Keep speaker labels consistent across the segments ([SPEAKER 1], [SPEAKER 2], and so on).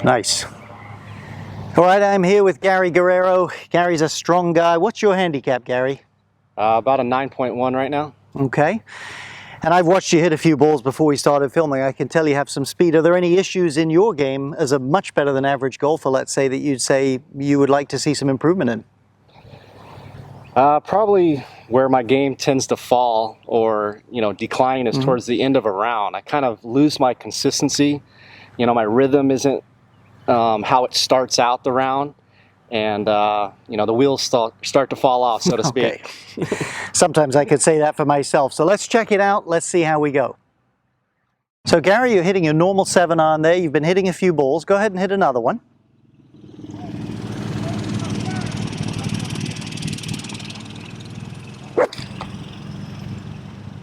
[SPEAKER 1] Nice. All right, I'm here with Gary Guerrero. Gary's a strong guy. What's your handicap, Gary?
[SPEAKER 2] About a 9.1 right now.
[SPEAKER 1] Okay. And I've watched you hit a few balls before we started filming. I can tell you have some speed. Are there any issues in your game as a much better than average golfer, let's say, that you'd say you would like to see some improvement in?
[SPEAKER 2] Probably where my game tends to fall or, decline is towards the end of a round. I kind of lose my consistency. My rhythm isn't how it starts out the round. And, the wheels start to fall off, so to speak.
[SPEAKER 1] Okay. Sometimes I could say that for myself. So let's check it out. Let's see how we go. So Gary, you're hitting your normal 7-iron there. You've been hitting a few balls. Go ahead and hit another one.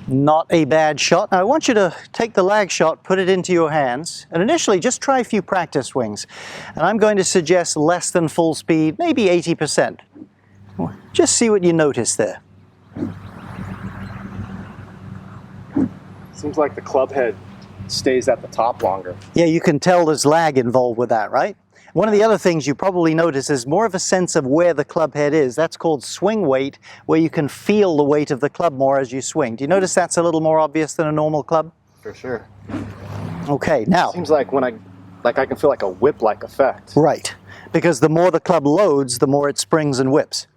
[SPEAKER 1] Not a bad shot. Now I want you to take the lag shot, put it into your hands, and initially just try a few practice swings. And I'm going to suggest less than full speed, maybe 80%. Just see what you notice there.
[SPEAKER 2] Seems like the club head stays at the top longer.
[SPEAKER 1] Yeah, you can tell there's lag involved with that, right? One of the other things you probably notice is more of a sense of where the club head is. That's called swing weight, where you can feel the weight of the club more as you swing. Do you notice that's a little more obvious than a normal club?
[SPEAKER 2] For sure.
[SPEAKER 1] Okay, now.
[SPEAKER 2] Seems like when I can feel like a whip-like effect.
[SPEAKER 1] Right, because the more the club loads, the more it springs and whips.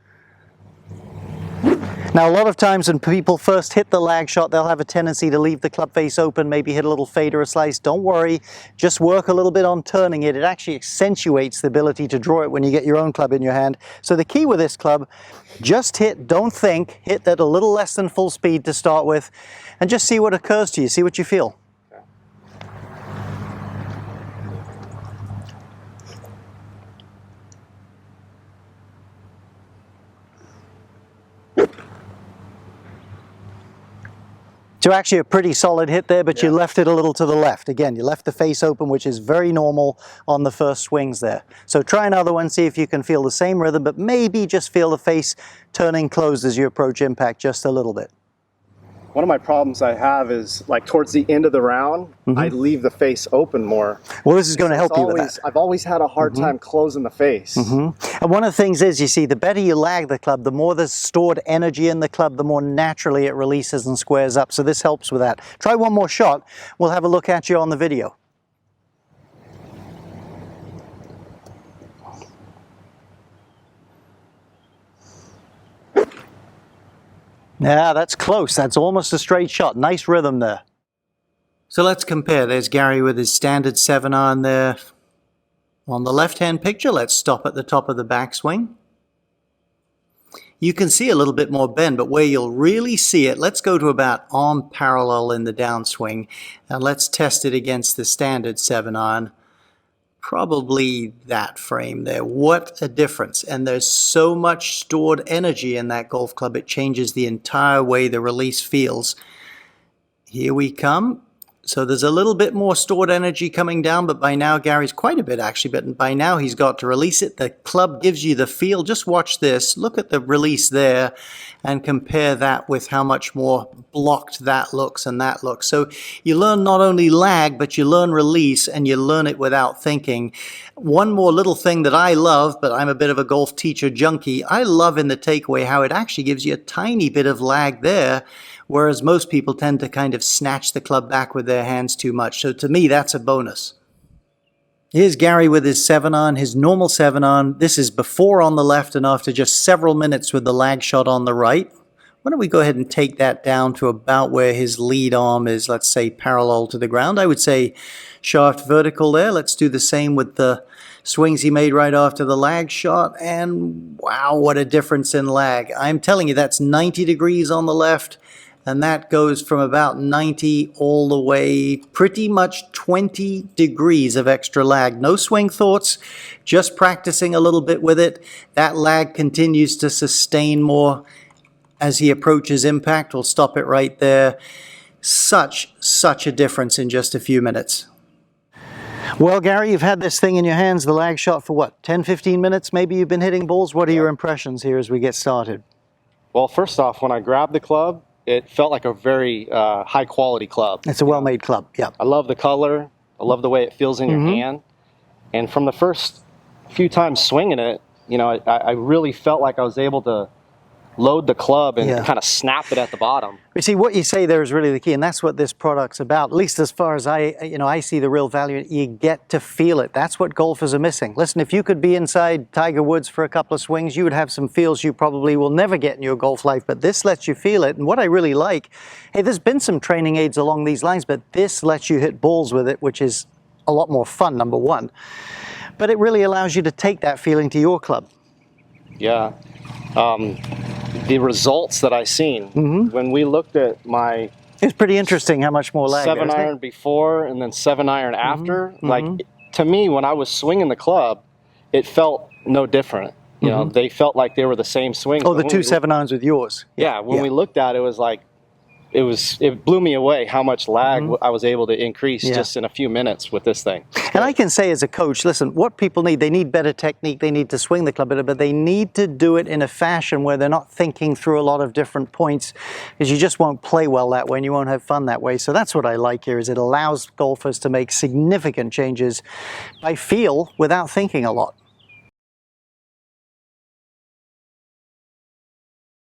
[SPEAKER 1] Now, a lot of times when people first hit the lag shot, they'll have a tendency to leave the club face open, maybe hit a little fade or a slice. Don't worry, just work a little bit on turning it. It actually accentuates the ability to draw it when you get your own club in your hand. So the key with this club, just hit, don't think, hit at a little less than full speed to start with, and just see what occurs to you, see what you feel. So actually a pretty solid hit there, but you left it a little to the left. Again, you left the face open, which is very normal on the first swings there. So try another one, see if you can feel the same rhythm, but maybe just feel the face turning closed as you approach impact just a little bit.
[SPEAKER 2] One of my problems I have is, like, towards the end of the round, I leave the face open more.
[SPEAKER 1] Well, this is going to help you with that.
[SPEAKER 2] I've always had a hard time closing the face.
[SPEAKER 1] And one of the things is, you see, the better you lag the club, the more there's stored energy in the club, the more naturally it releases and squares up. So this helps with that. Try one more shot. We'll have a look at you on the video. Yeah, that's close. That's almost a straight shot. Nice rhythm there. So let's compare. There's Gary with his standard 7-iron there. On the left-hand picture, let's stop at the top of the backswing. You can see a little bit more bend, but where you'll really see it, let's go to about arm parallel in the downswing, and let's test it against the standard 7-iron. Probably that frame there. What a difference. And there's so much stored energy in that golf club, it changes the entire way the release feels. Here we come. So there's a little bit more stored energy coming down, but by now, Gary's quite a bit actually, but by now he's got to release it. The club gives you the feel. Just watch this. Look at the release there and compare that with how much more blocked that looks and that looks. So you learn not only lag, but you learn release, and you learn it without thinking. One more little thing that I love, but I'm a bit of a golf teacher junkie, I love in the takeaway how it actually gives you a tiny bit of lag there, whereas most people tend to kind of snatch the club back with their hands too much. So to me, that's a bonus. Here's Gary with his 7-iron, his normal 7-iron. This is before on the left and after just several minutes with the lag shot on the right. Why don't we go ahead and take that down to about where his lead arm is, let's say parallel to the ground. I would say shaft vertical there. Let's do the same with the swings he made right after the lag shot, and wow, what a difference in lag. I'm telling you, that's 90 degrees on the left, and that goes from about 90 all the way, pretty much 20 degrees of extra lag. No swing thoughts, just practicing a little bit with it. That lag continues to sustain more as he approaches impact. We'll stop it right there. Such a difference in just a few minutes. Well, Gary, you've had this thing in your hands, the lag shot, for what, 10, 15 minutes? Maybe you've been hitting balls. What are your impressions here as we get started?
[SPEAKER 2] Well, first off, when I grabbed the club, it felt like a very high quality club.
[SPEAKER 1] It's a well-made club, yeah.
[SPEAKER 2] I love the color. I love the way it feels in your hand. And from the first few times swinging it, you know, I really felt like I was able to load the club and
[SPEAKER 1] Yeah.
[SPEAKER 2] kind of snap it at the bottom.
[SPEAKER 1] You see, what you say there is really the key, and that's what this product's about. At least as far as I see the real value. You get to feel it. That's what golfers are missing. Listen, if you could be inside Tiger Woods for a couple of swings, you would have some feels you probably will never get in your golf life, but this lets you feel it. And what I really like, hey, there's been some training aids along these lines, but this lets you hit balls with it, which is a lot more fun, number one. But it really allows you to take that feeling to your club.
[SPEAKER 2] Yeah. The results that I seen when we looked at my
[SPEAKER 1] It's pretty interesting how much more lag there,
[SPEAKER 2] 7
[SPEAKER 1] isn't it?
[SPEAKER 2] iron before and then 7 iron after, like to me, when I was swinging the club, it felt no different. You know, they felt like they were the same swings.
[SPEAKER 1] Oh,
[SPEAKER 2] But
[SPEAKER 1] the
[SPEAKER 2] when
[SPEAKER 1] two
[SPEAKER 2] we-
[SPEAKER 1] 7 irons with yours.
[SPEAKER 2] Yeah, when we looked at it, it was like, it blew me away how much lag I was able to increase just in a few minutes with this thing.
[SPEAKER 1] And I can say as a coach, listen, what people need, they need better technique, they need to swing the club better, but they need to do it in a fashion where they're not thinking through a lot of different points, because you just won't play well that way and you won't have fun that way. So that's what I like here, is it allows golfers to make significant changes by feel without thinking a lot.